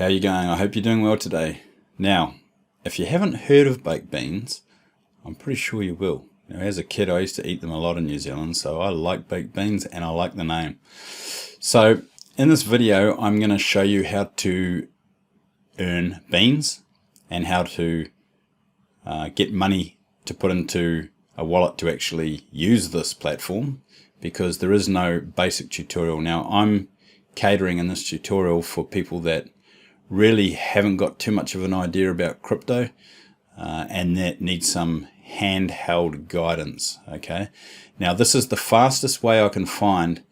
How are you going? I hope you're doing well today. Now, if you haven't heard of baked beans, I'm pretty sure you will. Now, as a kid, I used to eat them a lot in New Zealand, so I like baked beans and I like the name. So, in this video, I'm going to show you how to earn beans and how to get money to put into a wallet to actually use this platform, because there is no basic tutorial. Now, I'm catering in this tutorial for people that really haven't got too much of an idea about crypto and that need some handheld guidance. Okay, now this is the fastest way I can find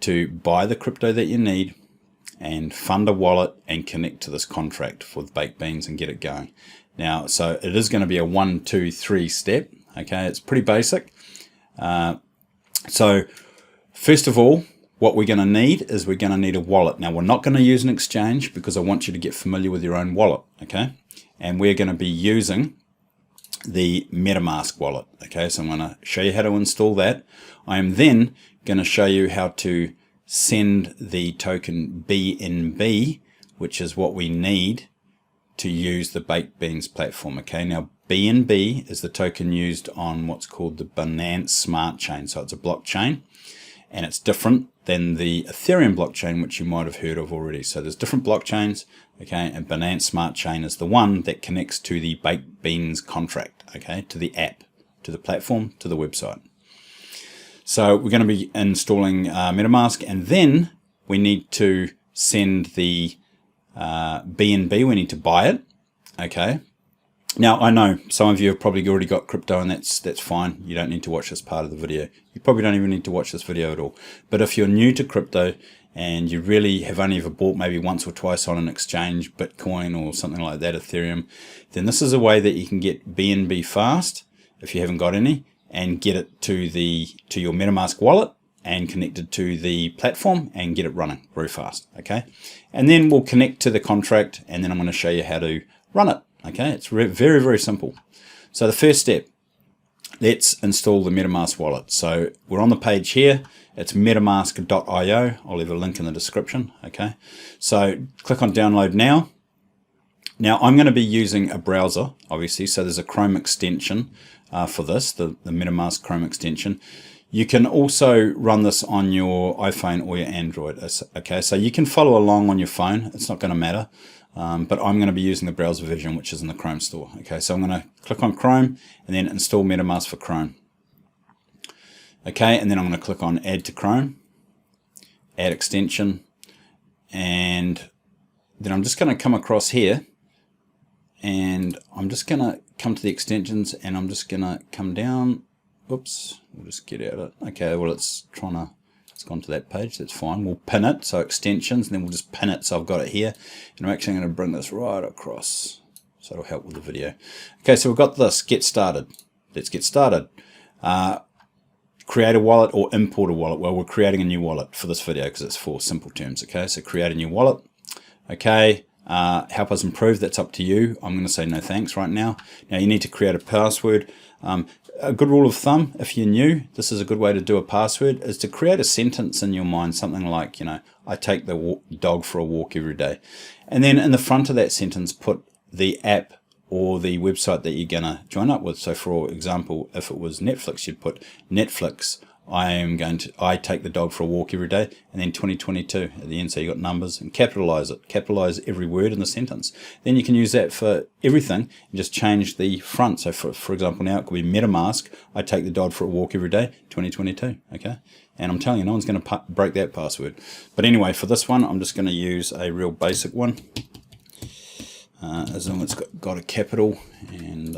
to buy the crypto that you need and fund a wallet and connect to this contract for the baked beans and get it going. Now, so it is going to be a 1, 2, 3 step. Okay, it's pretty basic. So first of all, what we're going to need is we're going to need a wallet. Now, we're not going to use an exchange because I want you to get familiar with your own wallet, okay? And we're going to be using the MetaMask wallet, okay? So I'm going to show you how to install that. I am then going to show you how to send the token BNB, which is what we need to use the Baked Beans platform, okay? Now, BNB is the token used on what's called the Binance Smart Chain. So it's a blockchain, and it's different than the Ethereum blockchain, which you might have heard of already. So there's different blockchains, okay, and Binance Smart Chain is the one that connects to the Baked Beans contract, okay, to the app, to the platform, to the website. So we're going to be installing MetaMask, and then we need to send the BNB, we need to buy it, okay. Now, I know some of you have probably already got crypto, and that's fine. You don't need to watch this part of the video. You probably don't even need to watch this video at all. But if you're new to crypto and you really have only ever bought maybe once or twice on an exchange, Bitcoin or something like that, Ethereum, then this is a way that you can get BNB fast if you haven't got any, and get it to your MetaMask wallet and connect it to the platform and get it running very fast, okay? And then we'll connect to the contract, and then I'm going to show you how to run it. Okay, it's very, very simple. So the first step, let's install the MetaMask wallet. So we're on the page here. It's metamask.io. I'll leave a link in the description. Okay, so click on download now. Now I'm going to be using a browser, obviously. So there's a Chrome extension for this, the MetaMask Chrome extension. You can also run this on your iPhone or your Android. Okay, so you can follow along on your phone. It's not going to matter. But I'm going to be using the browser version, which is in the Chrome store. Okay, so I'm going to click on Chrome and then install MetaMask for Chrome. Okay, and then I'm going to click on Add to Chrome, Add Extension, and then I'm just going to come across here, and I'm just going to come to the extensions, and I'm just going to come down. Oops, we'll just get out of it. Okay, well, it's gone to that page, that's fine. We'll pin it, so extensions, and then we'll just pin it, so I've got it here. And I'm actually going to bring this right across, so it'll help with the video. Okay, so we've got this, get started. Let's get started. Create a wallet or import a wallet. Well, we're creating a new wallet for this video because it's for simple terms, okay? So create a new wallet. Okay, help us improve, that's up to you. I'm going to say no thanks right now. Now you need to create a password. A good rule of thumb, if you're new, this is a good way to do a password, is to create a sentence in your mind, something like, I take the dog for a walk every day. And then in the front of that sentence, put the app or the website that you're going to join up with. So for example, if it was Netflix, you'd put Netflix, I take the dog for a walk every day, and then 2022 at the end, so you got numbers, and capitalize it. Capitalize every word in the sentence. Then you can use that for everything and just change the front. So for example, now it could be MetaMask, I take the dog for a walk every day, 2022, okay? And I'm telling you, no one's going to break that password. But anyway, for this one, I'm just going to use a real basic one, as long as it's got a capital, and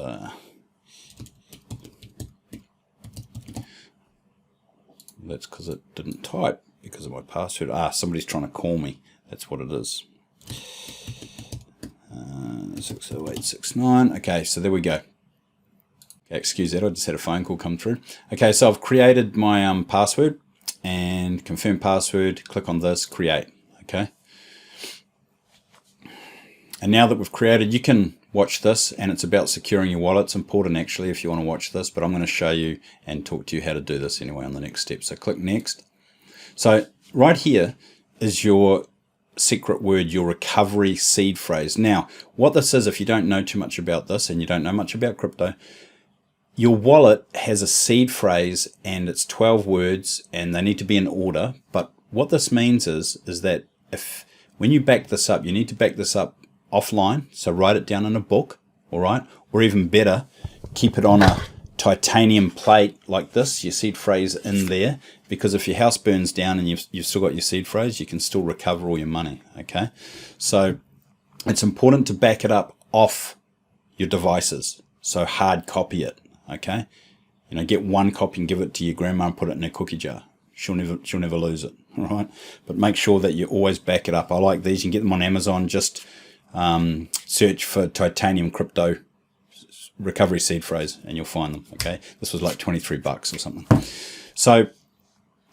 that's because it didn't type because of my password. Somebody's trying to call me. That's what it is. 60869. Okay, so there we go. Okay, excuse that. I just had a phone call come through. Okay, so I've created my password, and confirm password. Click on this, create. Okay. And now that we've created, you can watch this, and it's about securing your wallet. It's important actually if you want to watch this, but I'm going to show you and talk to you how to do this anyway on the next step. So click next. So right here is your secret word, your recovery seed phrase. Now, what this is, if you don't know too much about this and you don't know much about crypto, your wallet has a seed phrase and it's 12 words and they need to be in order. But what this means is that when you back this up, you need to back this up offline. So write it down in a book, all right? Or even better, keep it on a titanium plate like this, your seed phrase in there, because if your house burns down and you've still got your seed phrase, you can still recover all your money, okay? So it's important to back it up off your devices. So hard copy it, okay? You know, get one copy and give it to your grandma and put it in a cookie jar. She'll never lose it, all right? But make sure that you always back it up. I like these. You can get them on Amazon. Just search for titanium crypto recovery seed phrase and you'll find them. Okay, this was like 23 bucks or something. So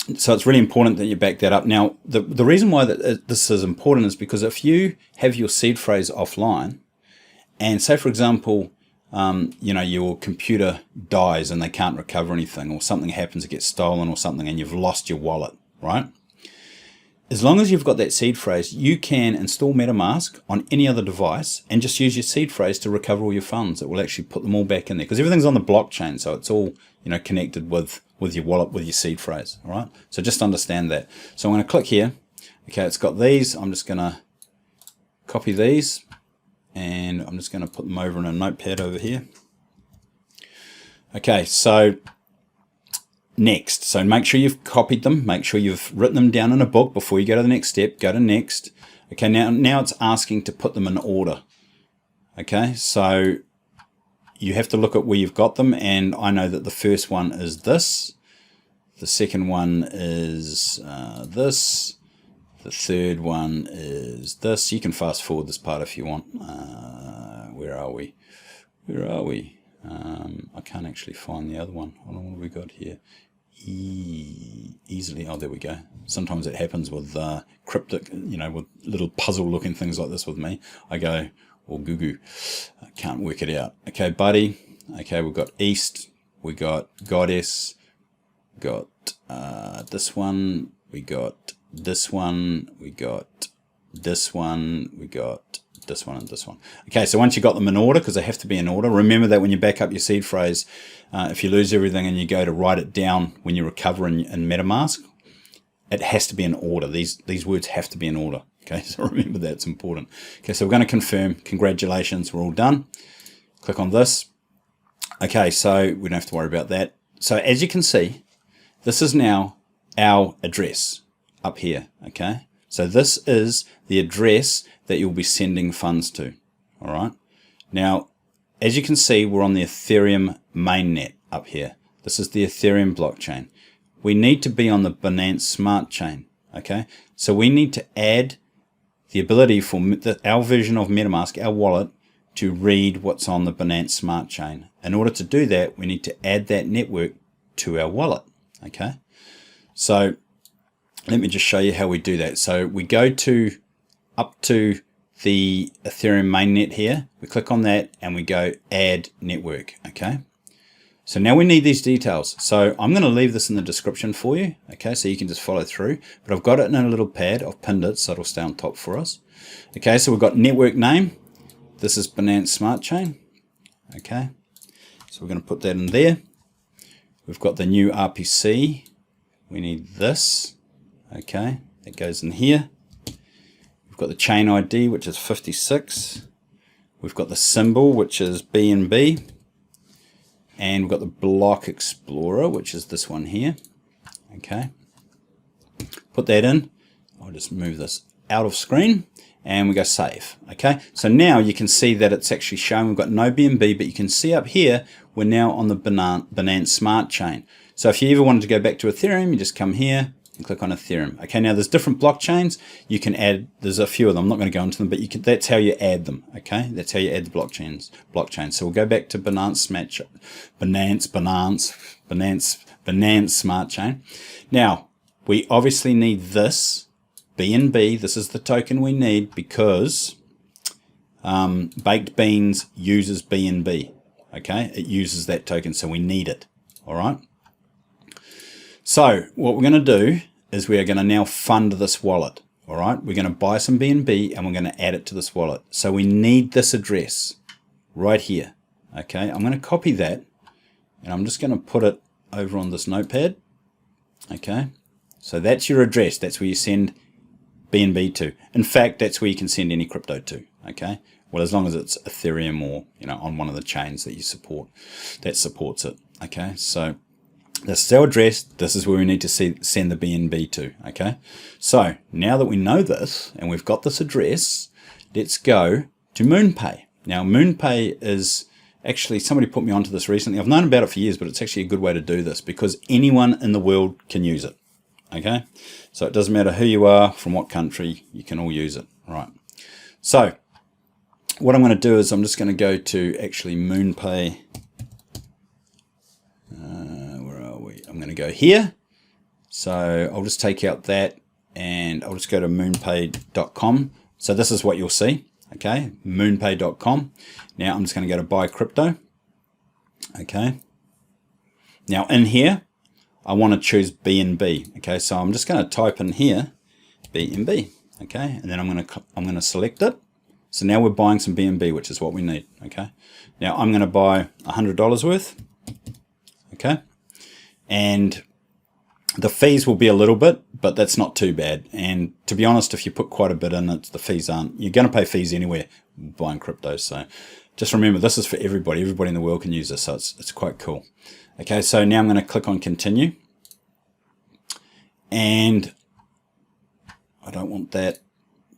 it's really important that you back that up. Now the reason why this is important is because if you have your seed phrase offline and say for example you know, your computer dies and they can't recover anything, or something happens, it gets stolen or something, and you've lost your wallet, right? As long as you've got that seed phrase, you can install MetaMask on any other device and just use your seed phrase to recover all your funds. It will actually put them all back in there because everything's on the blockchain, so it's all, you know, connected with your wallet, with your seed phrase. All right. So just understand that. So I'm going to click here. Okay, it's got these. I'm just going to copy these, and I'm just going to put them over in a notepad over here. Okay, so next. So make sure you've copied them. Make sure you've written them down in a book before you go to the next step. Go to next. Okay, now it's asking to put them in order. Okay, so you have to look at where you've got them, and I know that the first one is this. The second one is this. The third one is this. You can fast forward this part if you want. Where are we? Where are we? I can't actually find the other one. Hold on, what have we got here? Easily. Oh, there we go. Sometimes it happens with cryptic, you know, with little puzzle-looking things like this with me. I go, or goo goo. I can't work it out. Okay, buddy. Okay, we've got East. We got Goddess. Got this one. We got this one. We got this one. We got this one and this one. Okay, so once you got them in order, because they have to be in order, remember that when you back up your seed phrase, if you lose everything and you go to write it down when you recover in MetaMask, it has to be in order. These words have to be in order. Okay, so remember that, it's important. Okay, so we're going to confirm. Congratulations, we're all done. Click on this. Okay, so we don't have to worry about that. So as you can see, this is now our address up here. Okay, so this is the address that you'll be sending funds to. All right. Now, as you can see, we're on the Ethereum mainnet up here. This is the Ethereum blockchain. We need to be on the Binance Smart Chain. Okay. So we need to add the ability for our version of MetaMask, our wallet, to read what's on the Binance Smart Chain. In order to do that, we need to add that network to our wallet. Okay. So let me just show you how we do that. So we go up to the Ethereum mainnet here. We click on that and we go add network. Okay. So now we need these details. So I'm going to leave this in the description for you. Okay. So you can just follow through, but I've got it in a little pad. I've pinned it so it'll stay on top for us. Okay. So we've got network name. This is Binance Smart Chain. Okay. So we're going to put that in there. We've got the new RPC. We need this. Okay. That goes in here. We've got the chain ID, which is 56. We've got the symbol, which is BNB. And we've got the block explorer, which is this one here. Okay. Put that in. I'll just move this out of screen and we go save. Okay. So now you can see that it's actually showing we've got no BNB, but you can see up here, we're now on the Binance Smart Chain. So if you ever wanted to go back to Ethereum, you just come here and click on Ethereum. Okay, now there's different blockchains. You can add, there's a few of them. I'm not going to go into them, but that's how you add them. Okay, that's how you add the blockchains. So we'll go back to Binance Smart Chain. Now, we obviously need this BNB. This is the token we need because Baked Beans uses BNB. Okay, it uses that token, so we need it. All right. So what we're going to do is we are going to now fund this wallet. All right, we're going to buy some BNB and we're going to add it to this wallet. So we need this address right here. Okay, I'm going to copy that and I'm just going to put it over on this notepad. Okay, so that's your address. That's where you send BNB to. In fact, that's where you can send any crypto to. Okay, well, as long as it's Ethereum or on one of the chains that you support that supports it. Okay, so this is our address. This is where we need to send the BNB to. Okay, so now that we know this and we've got this address, let's go to MoonPay. Now, MoonPay is actually, somebody put me onto this recently. I've known about it for years, but it's actually a good way to do this because anyone in the world can use it. Okay, so it doesn't matter who you are, from what country, you can all use it. Right. So what I'm going to do is I'm just going to go to actually MoonPay. Where are we? I'm going to go here. So I'll just take out that and I'll just go to moonpay.com. So this is what you'll see. Okay, moonpay.com. Now I'm just going to go to buy crypto. Okay. Now in here, I want to choose BNB. Okay, so I'm just going to type in here BNB. Okay, and then I'm going to select it. So now we're buying some BNB, which is what we need. Okay, now I'm going to buy $100 worth. Okay, and the fees will be a little bit, but that's not too bad. And to be honest, if you put quite a bit in it, the fees aren't. You're going to pay fees anywhere buying crypto. So just remember, this is for everybody. Everybody in the world can use this, so it's quite cool. Okay, so now I'm going to click on continue. And I don't want that.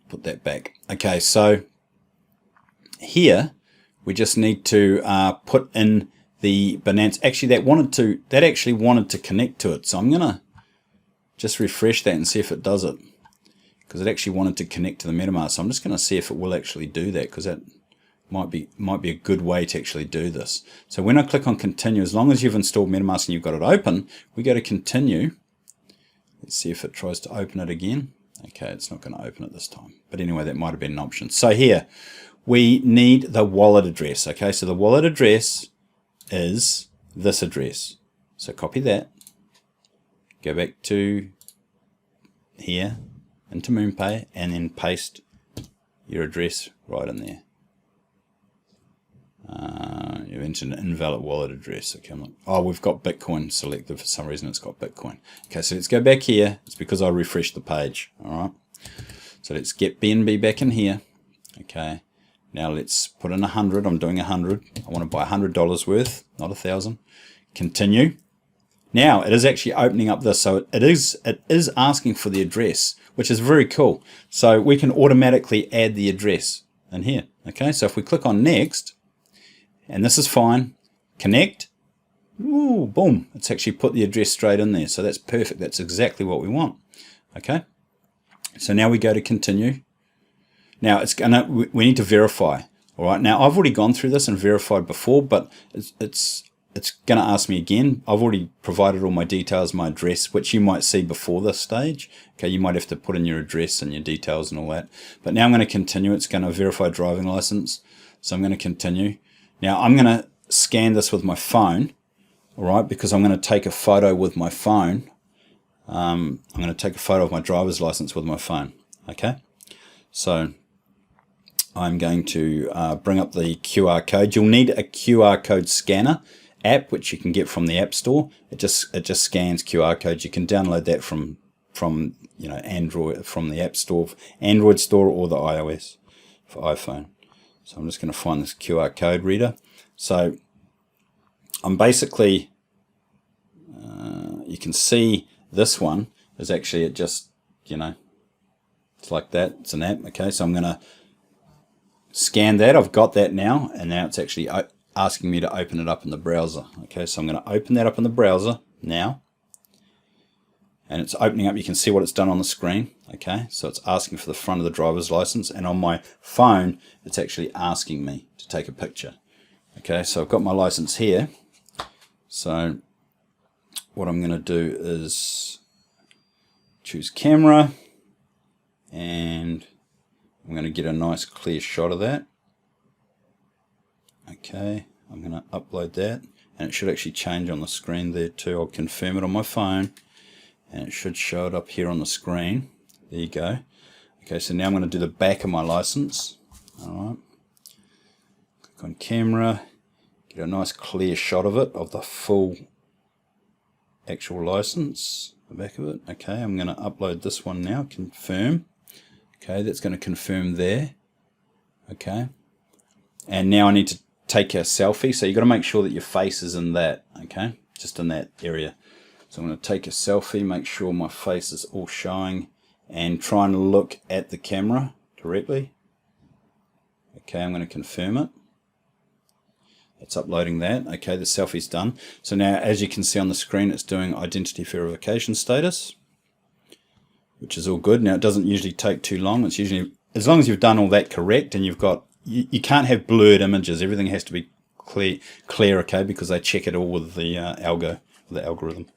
Put that back. Okay, so here we just need to put in the Binance. Actually, that actually wanted to connect to it. So I'm going to just refresh that and see if it does it, because it actually wanted to connect to the MetaMask. So I'm just going to see if it will actually do that, because that might be a good way to actually do this. So when I click on continue, as long as you've installed MetaMask and you've got it open, we go to continue. Let's see if it tries to open it again. Okay, it's not going to open it this time. But anyway, that might have been an option. So here, we need the wallet address. Okay, so the wallet address is this address. So copy that. Go back to here, into MoonPay, and then paste your address right in there. You've entered an invalid wallet address. Okay, we've got Bitcoin selected. For some reason it's got Bitcoin. Okay, so let's go back here. It's because I refreshed the page. All right, so let's get BNB back in here. Okay, now let's put in 100. I'm doing 100. I want to buy $100 worth, not 1,000. Continue. Now it is actually opening up this, so it is asking for the address, which is very cool. So we can automatically add the address in here. Okay, so if we click on next, and this is fine, connect, ooh, boom, it's actually put the address straight in there. So that's perfect. That's exactly what we want. Okay, so now we go to continue. Now we need to verify. All right, now I've already gone through this and verified before, but it's going to ask me again. I've already provided all my details, my address, which you might see before this stage. Okay, you might have to put in your address and your details and all that. But now I'm going to continue. It's going to verify driving license. So I'm going to continue. Now I'm going to scan this with my phone, all right, because I'm going to take a photo with my phone. I'm going to take a photo of my driver's license with my phone. Okay, so I'm going to bring up the QR code. You'll need a QR code scanner app, which you can get from the App Store. It just scans QR codes. You can download that from Android, from the App Store, Android Store, or the iOS for iPhone. So I'm just going to find this QR code reader. So I'm basically, you can see this one is actually, it just, it's like that. It's an app. Okay, so I'm going to scan that. I've got that now, and now it's actually asking me to open it up in the browser. Okay, so I'm going to open that up in the browser now, and it's opening up. You can see what it's done on the screen. Okay, so it's asking for the front of the driver's license, and on my phone it's actually asking me to take a picture. Okay, so I've got my license here. So what I'm going to do is choose camera, and I'm going to get a nice clear shot of that. Okay, I'm going to upload that, and it should actually change on the screen there too. I'll confirm it on my phone, and it should show it up here on the screen. There you go. Okay, so now I'm going to do the back of my license. All right. Click on camera, get a nice clear shot of it, of the full actual license, the back of it. Okay, I'm going to upload this one now, confirm. Okay, that's going to confirm there. Okay, and now I need to take a selfie, so you've got to make sure that your face is in that, okay, just in that area. So I'm going to take a selfie, make sure my face is all showing, and try and look at the camera directly. Okay, I'm going to confirm it. It's uploading that. Okay, the selfie's done. So now, as you can see on the screen, it's doing identity verification status, which is all good. Now, it doesn't usually take too long. It's usually, as long as you've done all that correct, and you've got, you can't have blurred images. Everything has to be clear, okay, because they check it all with the algorithm.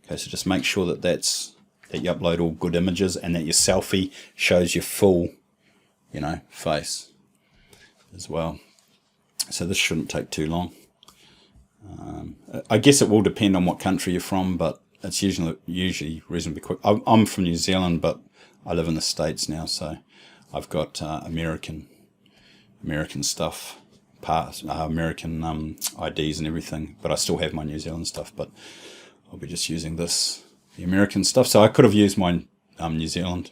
Okay, so just make sure that that you upload all good images, and that your selfie shows your full, face as well. So this shouldn't take too long. I guess it will depend on what country you're from, but it's usually reasonably quick. I'm from New Zealand, but I live in the States now, so I've got American stuff, American IDs and everything, but I still have my New Zealand stuff. But I'll be just using the American stuff. So I could have used my New Zealand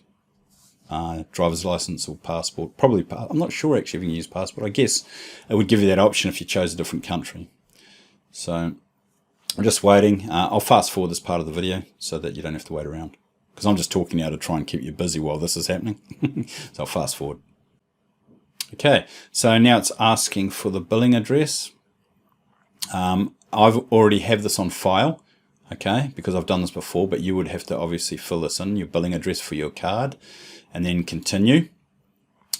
driver's license or passport. Probably, I'm not sure actually if you can use passport. I guess it would give you that option if you chose a different country. So I'm just waiting. I'll fast forward this part of the video so that you don't have to wait around, because I'm just talking now to try and keep you busy while this is happening. So I'll fast forward. Okay, so now it's asking for the billing address. I've already have this on file, okay, because I've done this before, but you would have to obviously fill this in, your billing address for your card, and then continue.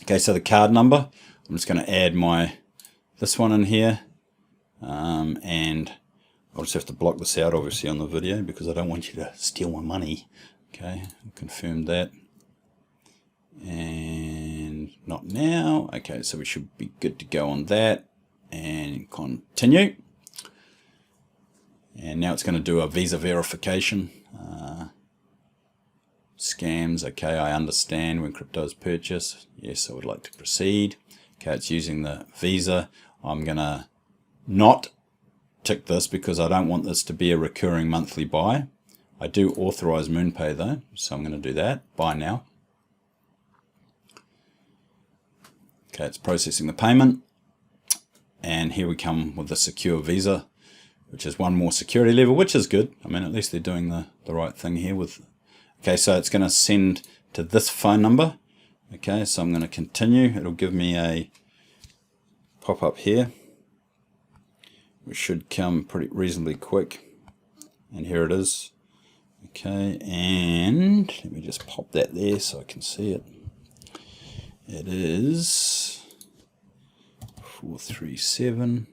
Okay, so the card number, I'm just going to add this one in here, and I'll just have to block this out obviously on the video because I don't want you to steal my money. Okay, I'll confirm that. And not now. Okay, so we should be good to go on that, and continue. And now it's going to do a Visa verification. Scams, okay, I understand when crypto is purchased. Yes, I would like to proceed. Okay, it's using the Visa. I'm going to not tick this because I don't want this to be a recurring monthly buy. I do authorize MoonPay though, so I'm going to do that. Buy now. Okay, it's processing the payment. And here we come with the secure Visa, which is one more security level, which is good. I mean, at least they're doing the right thing here with. Okay, so it's going to send to this phone number. Okay, so I'm going to continue. It'll give me a pop-up here, which should come pretty reasonably quick. And here it is. Okay, and let me just pop that there so I can see it. It is 437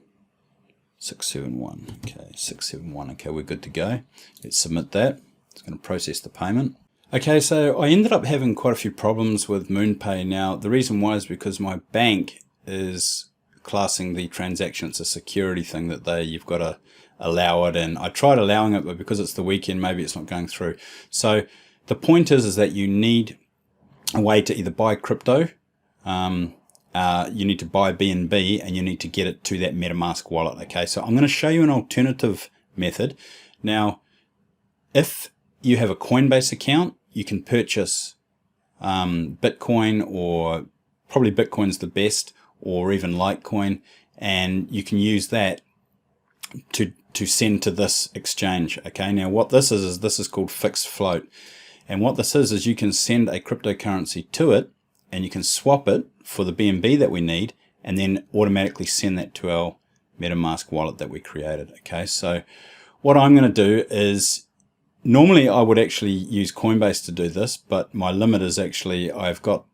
671. Okay, 671. Okay, we're good to go. Let's submit that. It's going to process the payment. Okay, so I ended up having quite a few problems with MoonPay. Now, the reason why is because my bank is classing the transaction. It's a security thing that you've got to allow it. And I tried allowing it, but because it's the weekend, maybe it's not going through. So the point is that you need a way to either buy crypto, you need to buy BNB, and you need to get it to that MetaMask wallet. Okay, so I'm going to show you an alternative method. Now, if you have a Coinbase account, you can purchase Bitcoin, or probably Bitcoin's the best, or even Litecoin, and you can use that to send to this exchange. Okay, now what this is this is called Fixedfloat, and what this is you can send a cryptocurrency to it, and you can swap it for the BNB that we need, and then automatically send that to our MetaMask wallet that we created. Okay, so what I'm going to do is, normally I would actually use Coinbase to do this, but my limit is actually I've got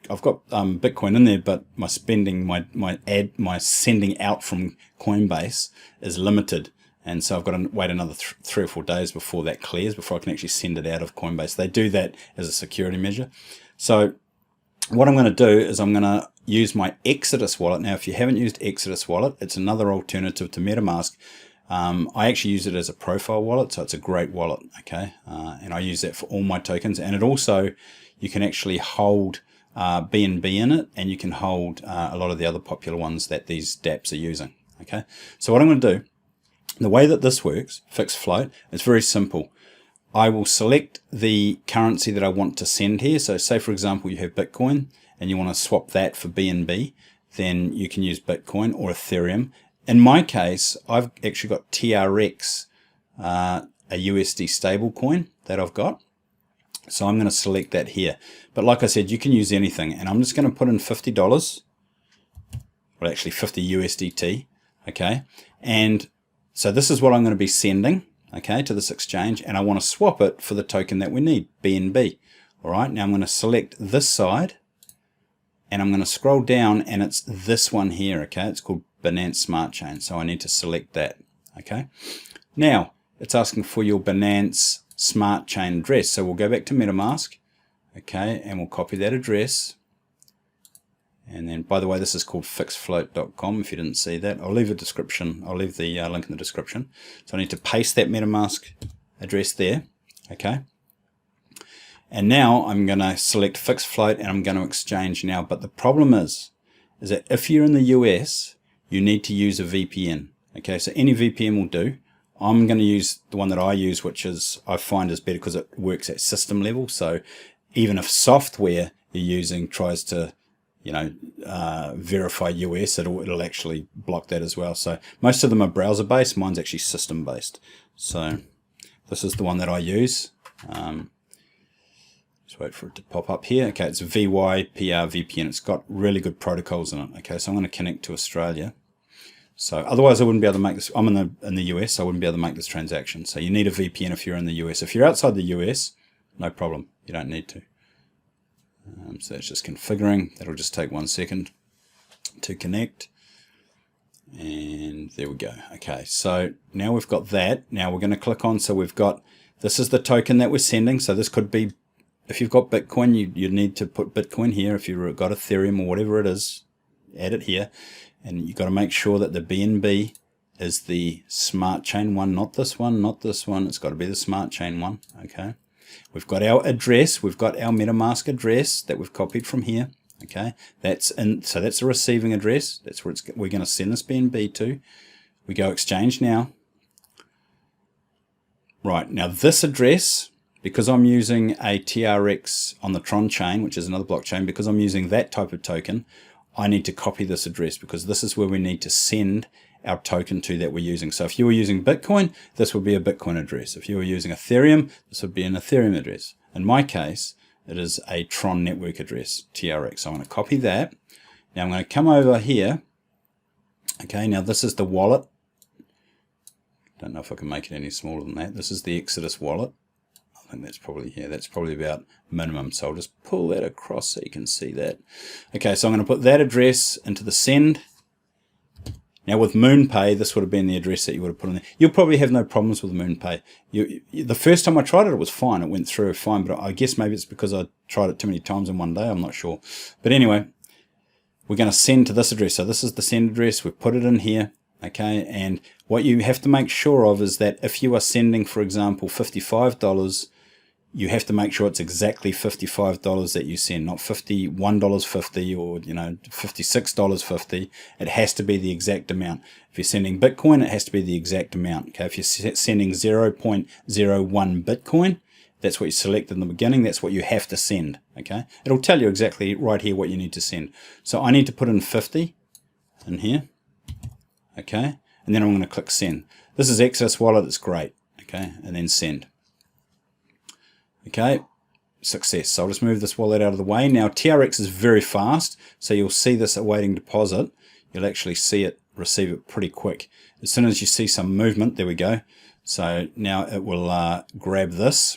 Bitcoin in there, but my spending, my sending out from Coinbase is limited, and so I've got to wait another 3 or 4 days before that clears, before I can actually send it out of Coinbase. They do that as a security measure. So what I'm going to do is I'm going to use my Exodus wallet. Now, if you haven't used Exodus wallet, it's another alternative to MetaMask. I actually use it as a profile wallet, so it's a great wallet, okay? And I use that for all my tokens. And it also, you can actually hold BNB in it, and you can hold a lot of the other popular ones that these dApps are using, okay? So what I'm going to do, the way that this works, Fixedfloat, it's very simple. I will select the currency that I want to send here. So say, for example, you have Bitcoin and you want to swap that for BNB, then you can use Bitcoin or Ethereum. In my case, I've actually got TRX, a USD stable coin that I've got. So I'm going to select that here. But like I said, you can use anything. And I'm just going to put in $50, well, actually 50 USDT, okay? And so this is what I'm going to be sending, okay, to this exchange, and I want to swap it for the token that we need, BNB. All right, now I'm going to select this side, and I'm going to scroll down, and it's this one here, okay? It's called Binance Smart Chain, so I need to select that, okay? Now, it's asking for your Binance Smart Chain address, so we'll go back to MetaMask, okay, and we'll copy that address. And then, by the way, this is called fixedfloat.com if you didn't see that. I'll leave a description. I'll leave the link in the description. So I need to paste that MetaMask address there, okay? And now I'm going to select Fixedfloat and I'm going to exchange now. But the problem is that if you're in the US, you need to use a VPN, okay? So any VPN will do. I'm going to use the one that I use, which is, I find is better because it works at system level. So even if software you're using tries to verify US, it'll actually block that as well. So most of them are browser based. Mine's actually system based. So this is the one that I use. Just wait for it to pop up here. Okay, it's VYPR VPN. It's got really good protocols in it. Okay, so I'm going to connect to Australia. So otherwise I wouldn't be able to make this. I'm in the US, so I wouldn't be able to make this transaction. So you need a VPN if you're in the US. If you're outside the US, no problem. You don't need to. So it's just configuring. That'll just take 1 second to connect. And there we go. Okay, so now we've got that. Now we're going to click on, so we've got, this is the token that we're sending. So this could be, if you've got Bitcoin, you need to put Bitcoin here. If you've got Ethereum or whatever it is, add it here. And you've got to make sure that the BNB is the smart chain one, not this one, not this one. It's got to be the smart chain one, okay? We've got our address. We've got our MetaMask address that we've copied from here. Okay, that's in. So that's the receiving address. That's where we're going to send this BNB to. We go exchange now. Right now, this address, because I'm using a TRX on the Tron chain, which is another blockchain, because I'm using that type of token, I need to copy this address because this is where we need to send our token to that we're using. So if you were using Bitcoin, this would be a Bitcoin address. If you were using Ethereum, this would be an Ethereum address. In my case, it is a Tron network address, TRX. So I'm going to copy that. Now I'm going to come over here. Okay, now this is the wallet. Don't know if I can make it any smaller than that. This is the Exodus wallet. I think that's probably, yeah, that's probably about minimum. So I'll just pull that across so you can see that. Okay, so I'm going to put that address into the send. Now with MoonPay, this would have been the address that you would have put in there. You'll probably have no problems with MoonPay. The first time I tried it, it was fine. It went through fine, but I guess maybe it's because I tried it too many times in one day. I'm not sure. But anyway, we're going to send to this address. So this is the send address. We've put it in here. Okay, and what you have to make sure of is that if you are sending, for example, $55, you have to make sure it's exactly $55 that you send, not $51.50 or $56.50. It has to be the exact amount. If you're sending Bitcoin, it has to be the exact amount. Okay, if you're sending 0.01 Bitcoin, that's what you select in the beginning. That's what you have to send. Okay, it'll tell you exactly right here what you need to send. So I need to put in 50 in here. Okay, and then I'm going to click send. This is Exodus Wallet. It's great. Okay, and then send. Okay, success. So I'll just move this wallet out of the way. Now TRX is very fast, so you'll see this awaiting deposit. You'll actually see it, receive it pretty quick. As soon as you see some movement, there we go. So now it will grab this.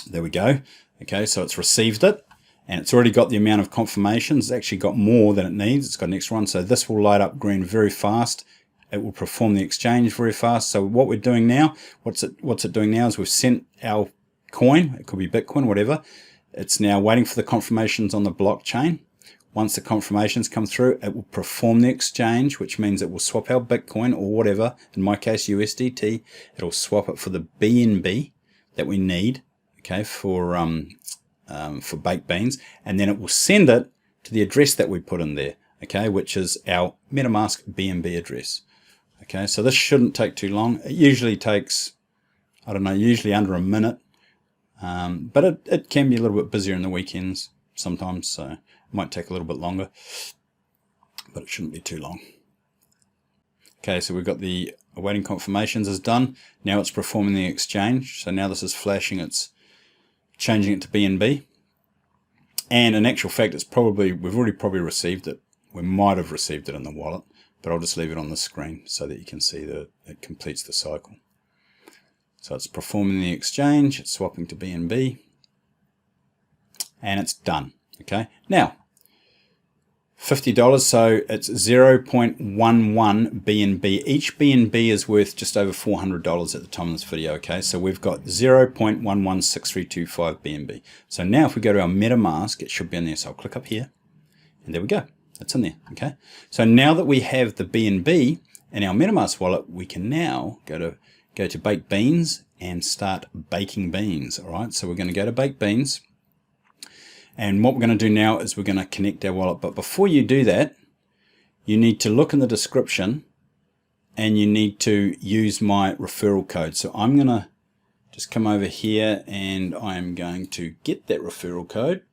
There we go. Okay, so it's received it, and it's already got the amount of confirmations. It's actually got more than it needs. It's got an extra one, so this will light up green very fast. It will perform the exchange very fast. So what we're doing now, what's it doing now is we've sent our coin, it could be Bitcoin, whatever. It's now waiting for the confirmations on the blockchain. once the confirmations come through, it will perform the exchange, which means it will swap our Bitcoin or whatever, in my case USDT, it'll swap it for the BNB that we need, okay, for baked beans, and then it will send it to the address that we put in there, okay, which is our MetaMask BNB address. Okay, so this shouldn't take too long. It usually takes, I don't know, usually under a minute, but it can be a little bit busier in the weekends sometimes, so it might take a little bit longer, but it shouldn't be too long. Okay, so we've got the awaiting confirmations is done. Now it's performing the exchange. So now this is flashing, it's changing it to BNB. And in actual fact, it's probably, we've already probably received it. We might have received it in the wallet, but I'll just leave it on the screen so that you can see that it completes the cycle. So it's performing the exchange, it's swapping to BNB, and it's done. Okay, now $50, so it's 0.11 BNB. Each BNB is worth just over $400 at the time of this video. Okay, so we've got 0.116325 BNB. So now if we go to our MetaMask, it should be in there. So I'll click up here, and there we go. It's in there. Okay, so now that we have the BNB in our MetaMask wallet, we can now go to Bake Beans and start baking beans. All right, so we're going to go to Bake Beans. And what we're going to do now is we're going to connect our wallet. But before you do that, you need to look in the description and you need to use my referral code. So I'm going to just come over here and I'm going to get that referral code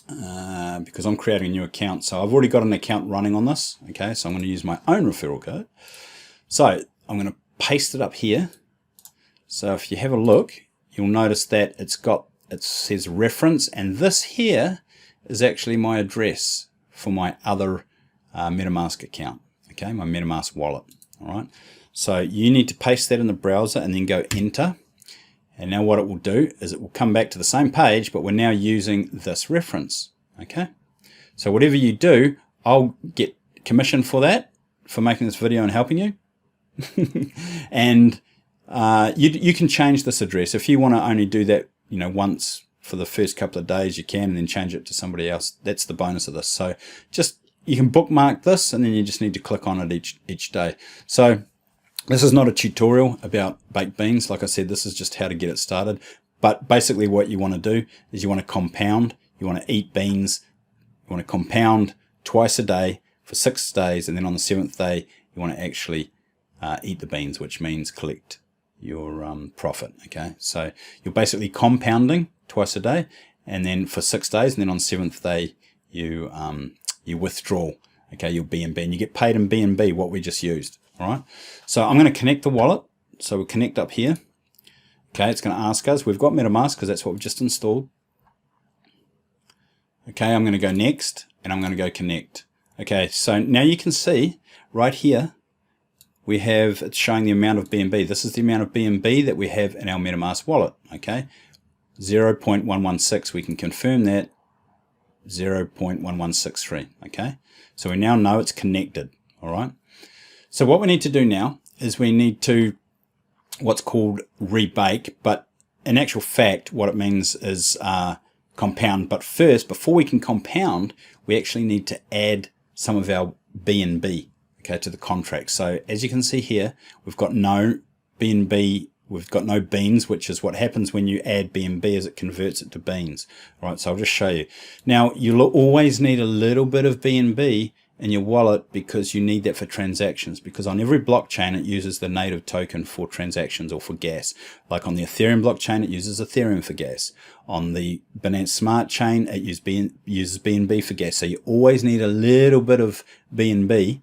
because I'm creating a new account. So I've already got an account running on this. Okay, so I'm going to use my own referral code. So I'm going to paste it up here. So if you have a look, you'll notice that it says reference, and this here is actually my address for my other MetaMask account, okay, my MetaMask wallet. All right, so you need to paste that in the browser and then go enter, and now what it will do is it will come back to the same page, but we're now using this reference. Okay, so whatever you do, I'll get commission for that, for making this video and helping you. And you can change this address if you want to only do that, you know, once for the first couple of days. You can, and then change it to somebody else. That's the bonus of this. So just, you can bookmark this, and then you just need to click on it each day. So this is not a tutorial about baked beans. Like I said, this is just how to get it started. But basically what you want to do is you want to compound. You want to eat beans. You want to compound twice a day for 6 days, and then on the 7th day you want to actually eat the beans, which means collect your profit. Okay, so you're basically compounding twice a day, and then for 6 days, and then on the 7th day you withdraw, okay, your BNB, and you get paid in BNB, what we just used. All right, so I'm going to connect the wallet. So we'll connect up here. Okay, it's going to ask us, we've got MetaMask because that's what we've just installed. Okay, I'm going to go next, and I'm going to go connect. Okay, so now you can see right here we have, it's showing the amount of BNB. This is the amount of BNB that we have in our MetaMask wallet. Okay, 0.116. We can confirm that, 0.1163. Okay, so we now know it's connected. All right, so what we need to do now is we need to what's called rebake, but in actual fact what it means is compound. But first, before we can compound, we actually need to add some of our BNB, okay, to the contract. So as you can see here, we've got no BNB, we've got no beans, which is what happens when you add BNB, is it converts it to beans. All right, so I'll just show you. Now you'll always need a little bit of BNB in your wallet because you need that for transactions, because on every blockchain it uses the native token for transactions or for gas. Like on the Ethereum blockchain, it uses Ethereum for gas. On the Binance Smart Chain, it uses BNB for gas. So you always need a little bit of BNB,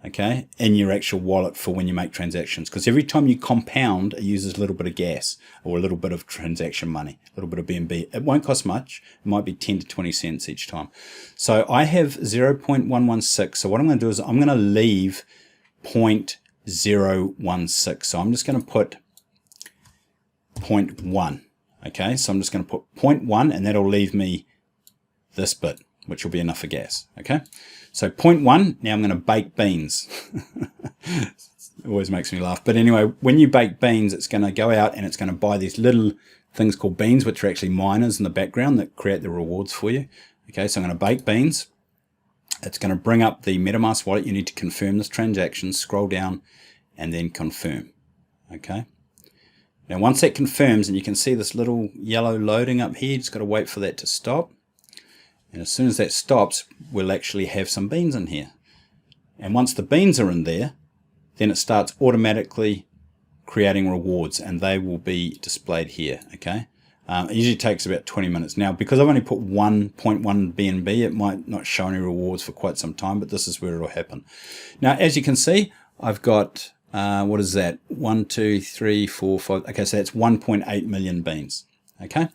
okay, in your actual wallet for when you make transactions, because every time you compound, it uses a little bit of gas or a little bit of transaction money, a little bit of BNB. It won't cost much. It might be 10 to 20 cents each time. So I have 0.116. So what I'm going to do is I'm going to leave 0.016. So I'm just going to put 0.1. Okay, so I'm just going to put 0.1, and that'll leave me this bit, which will be enough for gas. Okay, so 0.1, now I'm going to bake beans. It always makes me laugh. But anyway, when you bake beans, it's going to go out and it's going to buy these little things called beans, which are actually miners in the background that create the rewards for you. Okay, so I'm going to bake beans. It's going to bring up the MetaMask wallet. You need to confirm this transaction, scroll down, and then confirm. Okay. Now, once that confirms, and you can see this little yellow loading up here, you just got to wait for that to stop. And as soon as that stops, we'll actually have some beans in here. And once the beans are in there, then it starts automatically creating rewards, and they will be displayed here. Okay. It usually takes about 20 minutes. Now, because I've only put 1.1 BNB, it might not show any rewards for quite some time, but this is where it'll happen. Now, as you can see, I've got, what is that? 1, 2, 3, 4, 5. Okay, so that's 1.8 million beans. Okay.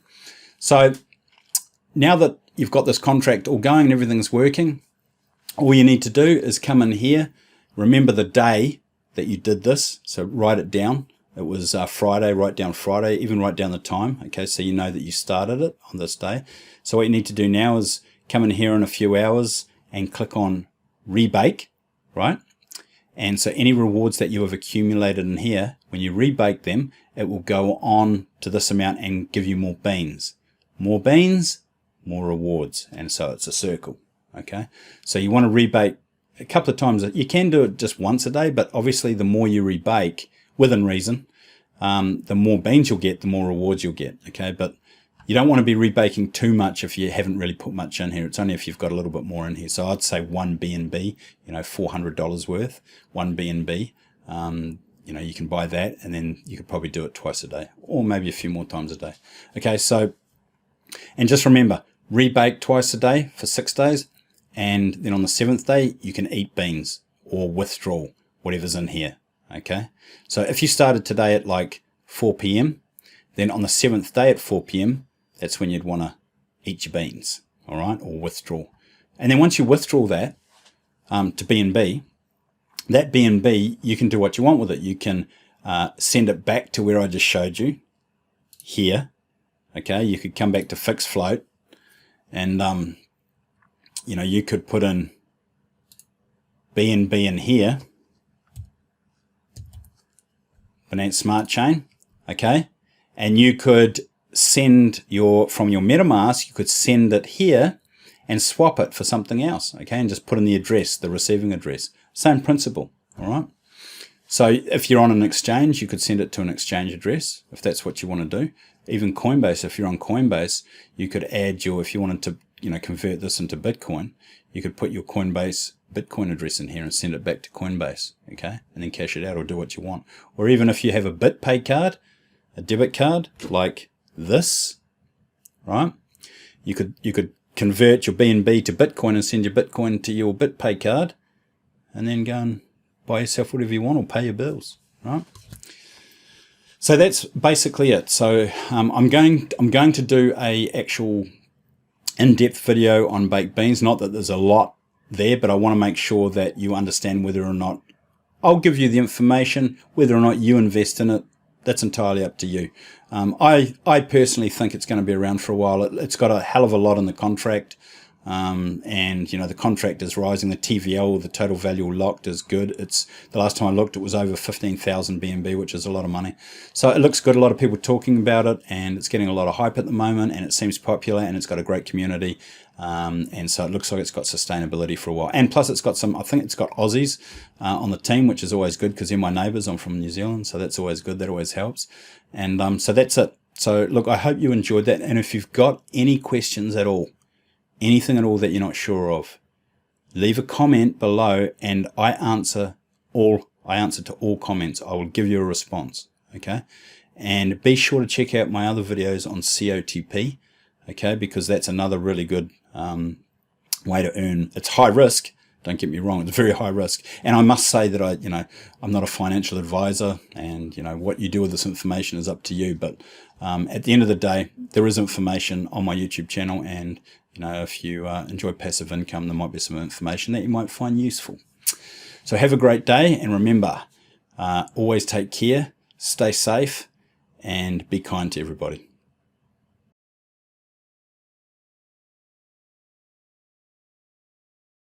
So now that you've got this contract all going and everything's working, all you need to do is come in here, remember the day that you did this, so write it down. It was Friday, write down Friday, even write down the time, okay, so you know that you started it on this day. So what you need to do now is come in here in a few hours and click on rebake, right? And so any rewards that you have accumulated in here, when you rebake them, it will go on to this amount and give you more beans. More beans, more rewards, and so it's a circle, okay? So you want to rebake a couple of times. You can do it just once a day, but obviously the more you rebake, within reason, the more beans you'll get, the more rewards you'll get, okay? But you don't want to be rebaking too much if you haven't really put much in here. It's only if you've got a little bit more in here. So I'd say 1 BNB, you know, $400 worth, 1 BNB. You know, you can buy that, and then you could probably do it twice a day, or maybe a few more times a day. Okay, so, and just remember, rebake twice a day for 6 days, and then on the 7th day, you can eat beans or withdraw whatever's in here. Okay, so if you started today at like 4 p.m., then on the 7th day at 4 p.m., that's when you'd want to eat your beans, all right, or withdraw. And then once you withdraw that to BNB, that BNB, you can do what you want with it. You can send it back to where I just showed you here. Okay, you could come back to Fixedfloat, and you know, you could put in BNB in here, Binance Smart Chain, okay, and you could send from your MetaMask, you could send it here and swap it for something else, okay, and just put in the address, the receiving address. Same principle, all right? So if you're on an exchange, you could send it to an exchange address if that's what you want to do. Even Coinbase, if you're on Coinbase, you could add if you wanted to, you know, convert this into Bitcoin, you could put your Coinbase Bitcoin address in here and send it back to Coinbase, okay, and then cash it out or do what you want. Or even if you have a BitPay card, a debit card like this, right, you could convert your BNB to Bitcoin and send your Bitcoin to your BitPay card, and then go and buy yourself whatever you want or pay your bills, right? So that's basically it. So I'm going to do a actual in-depth video on baked beans. Not that there's a lot there, but I want to make sure that you understand whether or not I'll give you the information. Whether or not you invest in it, that's entirely up to you. I personally think it's going to be around for a while. It's got a hell of a lot in the contract. And you know, the contract is rising. The TVL, the total value locked, is good. It's, the last time I looked, it was over 15,000 BNB, which is a lot of money. So it looks good. A lot of people talking about it, and it's getting a lot of hype at the moment, and it seems popular, and it's got a great community. And so it looks like it's got sustainability for a while. And plus it's got some, I think it's got Aussies on the team, which is always good because they're my neighbours. I'm from New Zealand, so that's always good. That always helps. And so that's it. So look, I hope you enjoyed that. And if you've got any questions at all, anything at all that you're not sure of, leave a comment below, and I answer to all comments. I will give you a response, okay? And be sure to check out my other videos on COTP, okay, because that's another really good way to earn. It's high risk, don't get me wrong, it's very high risk. And I must say that I'm not a financial advisor, and what you do with this information is up to you. But at the end of the day, there is information on my YouTube channel, and if you enjoy passive income, there might be some information that you might find useful. So have a great day, and remember, always take care, stay safe, and be kind to everybody.